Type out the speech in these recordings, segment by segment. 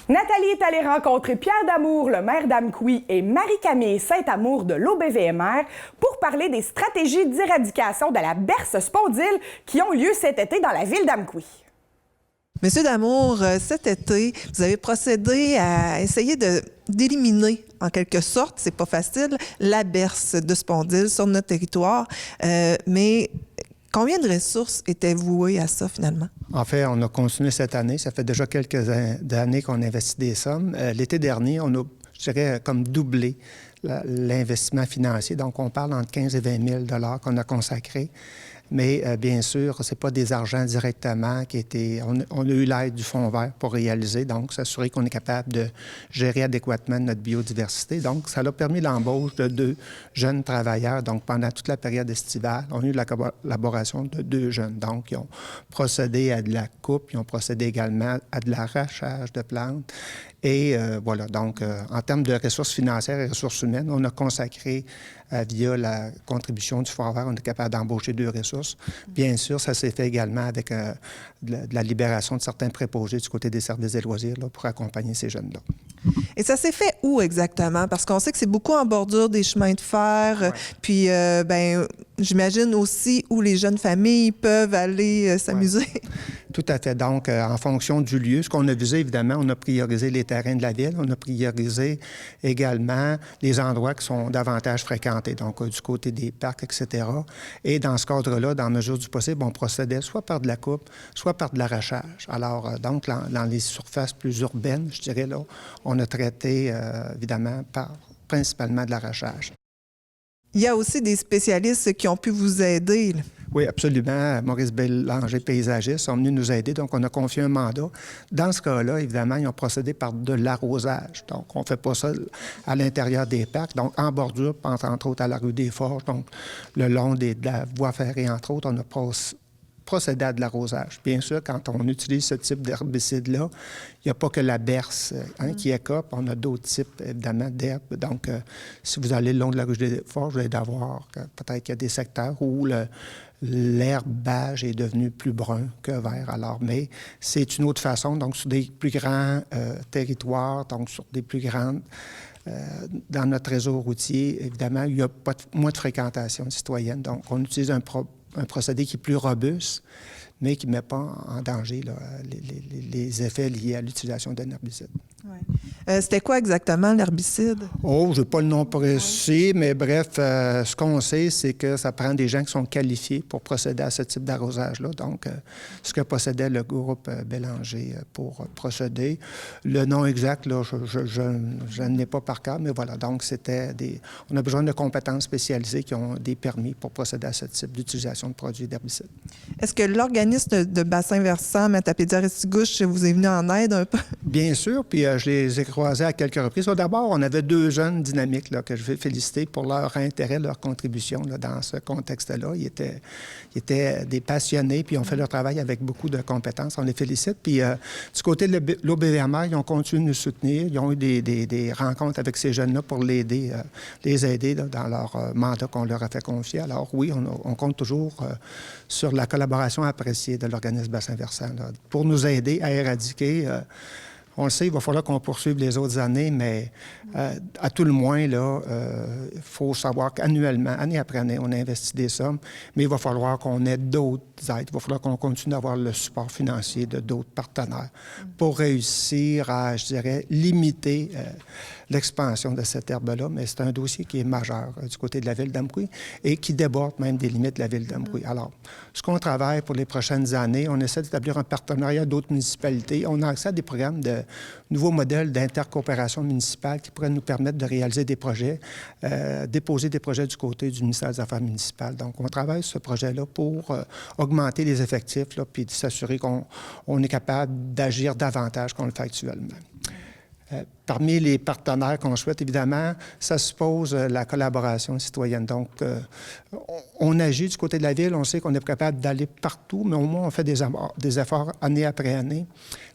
Nathalie est allée rencontrer Pierre Damour, le maire d'Amqui, et Marie-Camille Saint-Amour de l'OBVMR pour parler des stratégies d'éradication de la berce spondyle qui ont lieu cet été dans la ville d'Amqui. Monsieur Damour, cet été, vous avez procédé à essayer d'éliminer, en quelque sorte, c'est pas facile, la berce de spondyle sur notre territoire, mais combien de ressources étaient vouées à ça, finalement? En fait, on a continué cette année. Ça fait déjà quelques années qu'on investit des sommes. L'été dernier, on a, je dirais, comme doublé l'investissement financier. Donc, on parle entre 15 et 20 000 $ qu'on a consacrés. Mais bien sûr, ce n'est pas des argents directement qui étaient... On a eu l'aide du Fonds vert pour réaliser, donc s'assurer qu'on est capable de gérer adéquatement notre biodiversité. Donc, ça a permis l'embauche de 2 jeunes travailleurs. Donc, pendant toute la période estivale, on a eu la collaboration de 2 jeunes. Donc, ils ont procédé à de la coupe, ils ont procédé également à de l'arrachage de plantes. Et voilà, donc, en termes de ressources financières et ressources humaines, on a consacré, via la contribution du Fonds vert, on est capable d'embaucher 2 ressources. Bien sûr, ça s'est fait également avec de la libération de certains préposés du côté des services et loisirs là, pour accompagner ces jeunes-là. Et ça s'est fait où exactement? Parce qu'on sait que c'est beaucoup en bordure des chemins de fer, ouais. Puis j'imagine aussi où les jeunes familles peuvent aller s'amuser. Ouais. Tout à fait. Donc, en fonction du lieu, ce qu'on a visé, évidemment, on a priorisé les terrains de la ville, on a priorisé également les endroits qui sont davantage fréquentés, donc du côté des parcs, etc. Et dans ce cadre-là, dans la mesure du possible, on procédait soit par de la coupe, soit par de l'arrachage. Alors, donc, dans les surfaces plus urbaines, je dirais, là, on a traité, évidemment, principalement de l'arrachage. Il y a aussi des spécialistes qui ont pu vous aider, là. Oui, absolument. Maurice Bélanger, paysagiste, sont venus nous aider. Donc, on a confié un mandat. Dans ce cas-là, évidemment, ils ont procédé par de l'arrosage. Donc, on ne fait pas ça à l'intérieur des parcs. Donc, en bordure, pense entre autres à la rue des Forges, donc le long de la voie ferrée, entre autres, on a procéder à de l'arrosage. Bien sûr, quand on utilise ce type d'herbicide-là, il n'y a pas que la berce qui écope. On a d'autres types, évidemment, d'herbes. Donc, si vous allez le long de la rue des Forges, vous allez avoir peut-être qu'il y a des secteurs où l'herbage est devenu plus brun que vert. Alors, mais c'est une autre façon. Donc, sur des plus grands territoires, donc sur des plus grandes... dans notre réseau routier, évidemment, il y a moins de fréquentation citoyenne. Donc, on utilise un procédé qui est plus robuste, mais qui ne met pas en danger là, les effets liés à l'utilisation d'un herbicide. Ouais. C'était quoi exactement l'herbicide? Oh, je n'ai pas le nom précis, mais bref, ce qu'on sait, c'est que ça prend des gens qui sont qualifiés pour procéder à ce type d'arrosage-là. Donc, ce que possédait le groupe Bélanger pour procéder. Le nom exact, là, je ne l'ai pas par cœur, mais voilà. Donc, on a besoin de compétences spécialisées qui ont des permis pour procéder à ce type d'utilisation de produits d'herbicide. Est-ce que l'organisme de bassin versant Matapédia-Restigouche vous est venu en aide un peu? Bien sûr, puis je les ai croisés à quelques reprises. D'abord, on avait 2 jeunes dynamiques là, que je vais féliciter pour leur intérêt, leur contribution là, dans ce contexte-là. Ils étaient des passionnés, puis ils ont fait leur travail avec beaucoup de compétences. On les félicite. Puis du côté de l'OBVMR, ils ont continué de nous soutenir. Ils ont eu des rencontres avec ces jeunes-là pour les aider là, dans leur mandat qu'on leur a fait confier. Alors oui, on compte toujours sur la collaboration appréciée de l'organisme bassin versant là, pour nous aider à éradiquer... on le sait, il va falloir qu'on poursuive les autres années, mais à tout le moins, il faut savoir qu'annuellement, année après année, on investit des sommes, mais il va falloir qu'on ait d'autres aides. Il va falloir qu'on continue d'avoir le support financier de d'autres partenaires pour réussir à, je dirais, limiter l'expansion de cette herbe-là. Mais c'est un dossier qui est majeur du côté de la ville d'Amqui et qui déborde même des limites de la ville d'Amqui. Alors, ce qu'on travaille pour les prochaines années, on essaie d'établir un partenariat d'autres municipalités. On a accès à des programmes de nouveaux modèles d'intercoopération municipale qui pourraient nous permettre de réaliser des projets, déposer des projets du côté du ministère des Affaires municipales. Donc, on travaille sur ce projet-là pour augmenter les effectifs, là, puis s'assurer qu'on est capable d'agir davantage qu'on le fait actuellement. Parmi les partenaires qu'on souhaite, évidemment, ça suppose la collaboration citoyenne. Donc, on agit du côté de la ville, on sait qu'on est capable d'aller partout, mais au moins on fait des efforts année après année.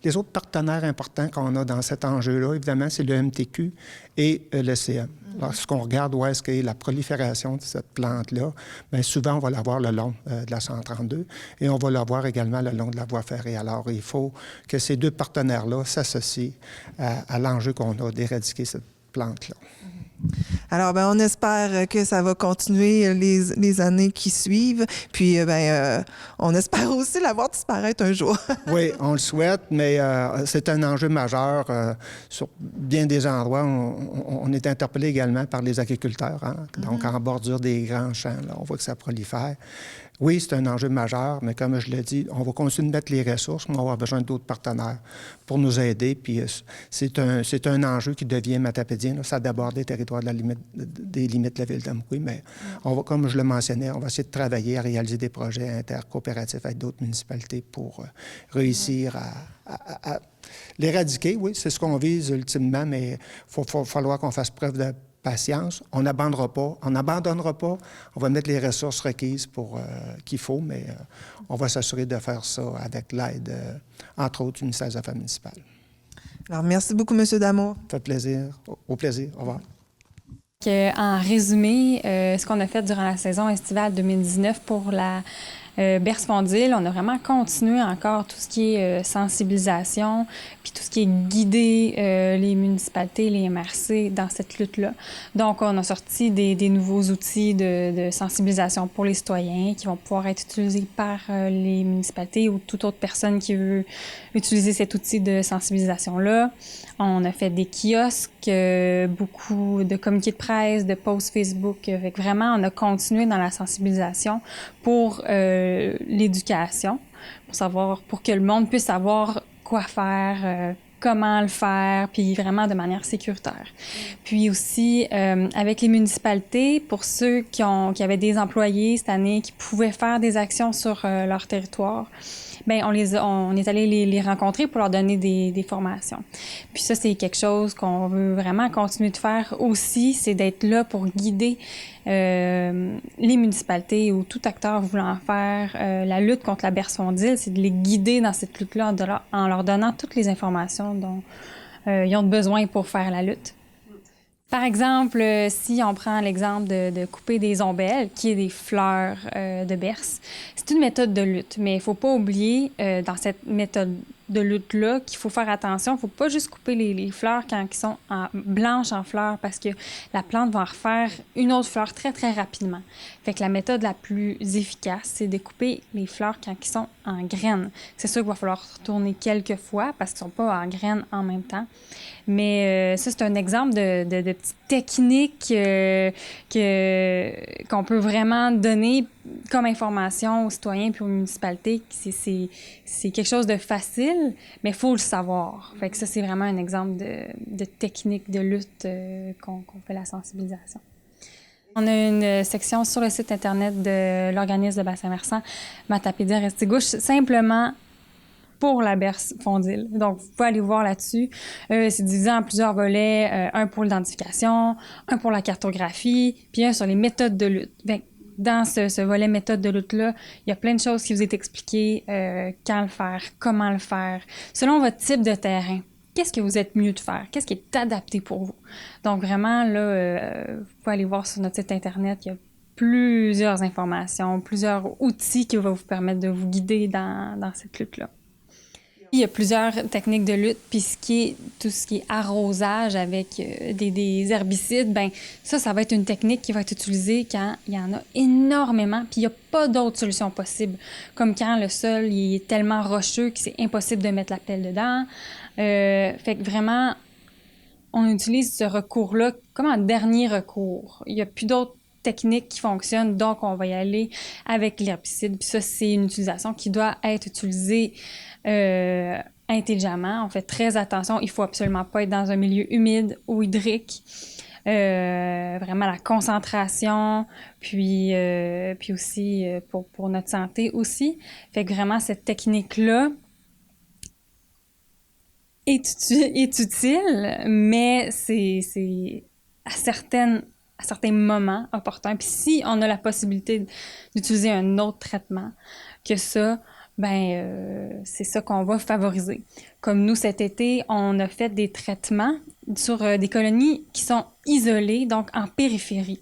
Les autres partenaires importants qu'on a dans cet enjeu-là, évidemment, c'est le MTQ et le CM. Lorsqu'on regarde où est-ce qu'est la prolifération de cette plante-là, bien souvent, on va l'avoir le long de la 132 et on va l'avoir également le long de la voie ferrée. Alors, il faut que ces deux partenaires-là s'associent à l'enjeu qu'on a d'éradiquer cette plante-là. Alors, on espère que ça va continuer les années qui suivent. Puis, on espère aussi la voir disparaître un jour. Oui, on le souhaite, mais c'est un enjeu majeur. Sur bien des endroits, on est interpellé également par les agriculteurs. Hein? Donc, en bordure des grands champs, là, on voit que ça prolifère. Oui, c'est un enjeu majeur, mais comme je l'ai dit, on va continuer de mettre les ressources, mais on va avoir besoin d'autres partenaires pour nous aider. Puis c'est un enjeu qui devient matapédien. Là. Ça déborde des territoires des limites de la ville d'Amqui, mais on va, comme je le mentionnais, on va essayer de travailler à réaliser des projets intercoopératifs avec d'autres municipalités pour réussir à l'éradiquer. Oui, c'est ce qu'on vise ultimement, mais il va falloir qu'on fasse preuve de patience. On n'abandonnera pas. On va mettre les ressources requises qu'il faut, mais on va s'assurer de faire ça avec l'aide, entre autres, du ministère des Affaires municipales. Alors, merci beaucoup, M. Damour. Ça fait plaisir. Au plaisir. Au revoir. En résumé, ce qu'on a fait durant la saison estivale 2019 pour la Berce Spondyle, on a vraiment continué encore tout ce qui est sensibilisation, puis tout ce qui est guider les municipalités, les MRC dans cette lutte-là. Donc, on a sorti des nouveaux outils de sensibilisation pour les citoyens qui vont pouvoir être utilisés par les municipalités ou toute autre personne qui veut utiliser cet outil de sensibilisation-là. On a fait des kiosques, beaucoup de communiqués de presse, de posts Facebook. Fait que vraiment, on a continué dans la sensibilisation pour l'éducation, pour que le monde puisse savoir quoi faire, comment le faire, puis vraiment de manière sécuritaire. Puis aussi, avec les municipalités, pour ceux qui avaient des employés cette année, qui pouvaient faire des actions sur leur territoire, bien, on est allé les rencontrer pour leur donner des formations. Puis ça, c'est quelque chose qu'on veut vraiment continuer de faire aussi, c'est d'être là pour guider les municipalités ou tout acteur voulant faire la lutte contre la Berce Spondyle, c'est de les guider dans cette lutte-là en leur donnant toutes les informations dont ils ont besoin pour faire la lutte. Par exemple, si on prend l'exemple de couper des ombelles, qui est des fleurs de berce, c'est une méthode de lutte, mais il ne faut pas oublier dans cette méthode de lutte-là qu'il faut faire attention. Il ne faut pas juste couper les fleurs quand elles sont blanches en fleurs parce que la plante va en refaire une autre fleur très, très rapidement. Fait que la méthode la plus efficace, c'est de couper les fleurs quand elles sont en graines. C'est sûr qu'il va falloir retourner quelques fois parce qu'ils ne sont pas en graines en même temps. Mais ça, c'est un exemple de petites techniques qu'on peut vraiment donner comme information aux citoyens puis aux municipalités. C'est quelque chose de facile, mais il faut le savoir. Fait que ça, c'est vraiment un exemple de technique de lutte qu'on fait la sensibilisation. On a une section sur le site Internet de l'organisme de bassin versant Matapédia-Restigouche, simplement pour la Berce Spondyle. Donc, vous pouvez aller voir là-dessus. C'est divisé en plusieurs volets, un pour l'identification, un pour la cartographie, puis un sur les méthodes de lutte. Bien, dans ce volet méthode de lutte-là, il y a plein de choses qui vous est expliquées, quand le faire, comment le faire, selon votre type de terrain. Qu'est-ce que vous êtes mieux de faire? Qu'est-ce qui est adapté pour vous? Donc, vraiment, là, vous pouvez aller voir sur notre site Internet, il y a plusieurs informations, plusieurs outils qui vont vous permettre de vous guider dans cette lutte-là. Il y a plusieurs techniques de lutte, puis tout ce qui est arrosage avec des herbicides, ben ça va être une technique qui va être utilisée quand il y en a énormément, puis il n'y a pas d'autre solution possible. Comme quand le sol il est tellement rocheux que c'est impossible de mettre la pelle dedans. Fait que vraiment, on utilise ce recours-là comme un dernier recours. Il n'y a plus d'autres techniques qui fonctionnent, donc on va y aller avec l'herbicide. Puis ça, c'est une utilisation qui doit être utilisée intelligemment. On fait très attention. Il faut absolument pas être dans un milieu humide ou hydrique. Vraiment la concentration, puis aussi pour notre santé aussi. Fait que vraiment cette technique-là est utile, mais c'est à certains moments opportuns. Puis si on a la possibilité d'utiliser un autre traitement que ça, c'est ça qu'on va favoriser. Comme nous, cet été, on a fait des traitements sur des colonies qui sont isolées, donc en périphérie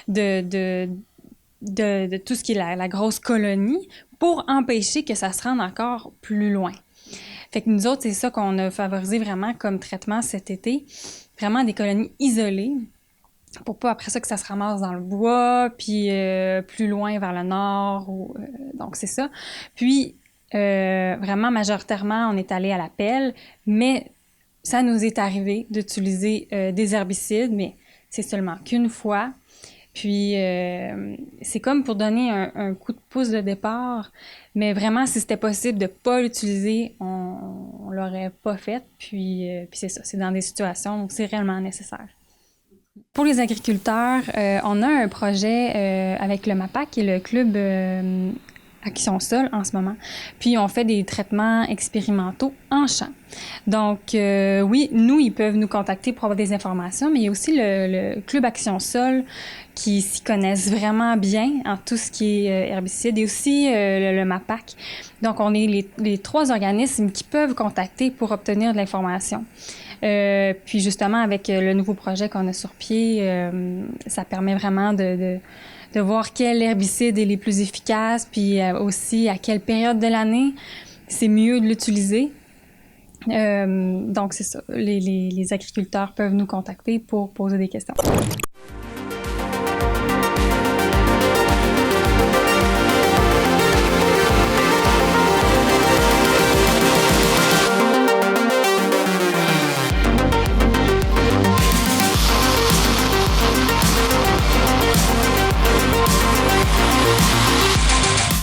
de tout ce qui est la grosse colonie, pour empêcher que ça se rende encore plus loin. Fait que nous autres, c'est ça qu'on a favorisé vraiment comme traitement cet été. Vraiment des colonies isolées, pour pas après ça que ça se ramasse dans le bois, puis plus loin vers le nord. Donc, c'est ça. Puis, vraiment, majoritairement, on est allé à la pelle, mais ça nous est arrivé d'utiliser des herbicides, mais c'est seulement qu'une fois. Puis, c'est comme pour donner un coup de pouce de départ, mais vraiment, si c'était possible de ne pas l'utiliser, on l'aurait pas fait. Puis c'est ça, c'est dans des situations où c'est réellement nécessaire. Pour les agriculteurs, on a un projet avec le MAPAC, qui est le club Action Sol en ce moment. Puis, on fait des traitements expérimentaux en champ. Donc, oui, ils peuvent nous contacter pour avoir des informations, mais il y a aussi le club Action Sol qui s'y connaissent vraiment bien en tout ce qui est herbicide, et aussi le MAPAC. Donc, on est les 3 organismes qui peuvent contacter pour obtenir de l'information. Puis, justement, avec le nouveau projet qu'on a sur pied, ça permet vraiment de voir quel herbicide est les plus efficaces, puis aussi à quelle période de l'année c'est mieux de l'utiliser. Donc, c'est ça. Les agriculteurs peuvent nous contacter pour poser des questions.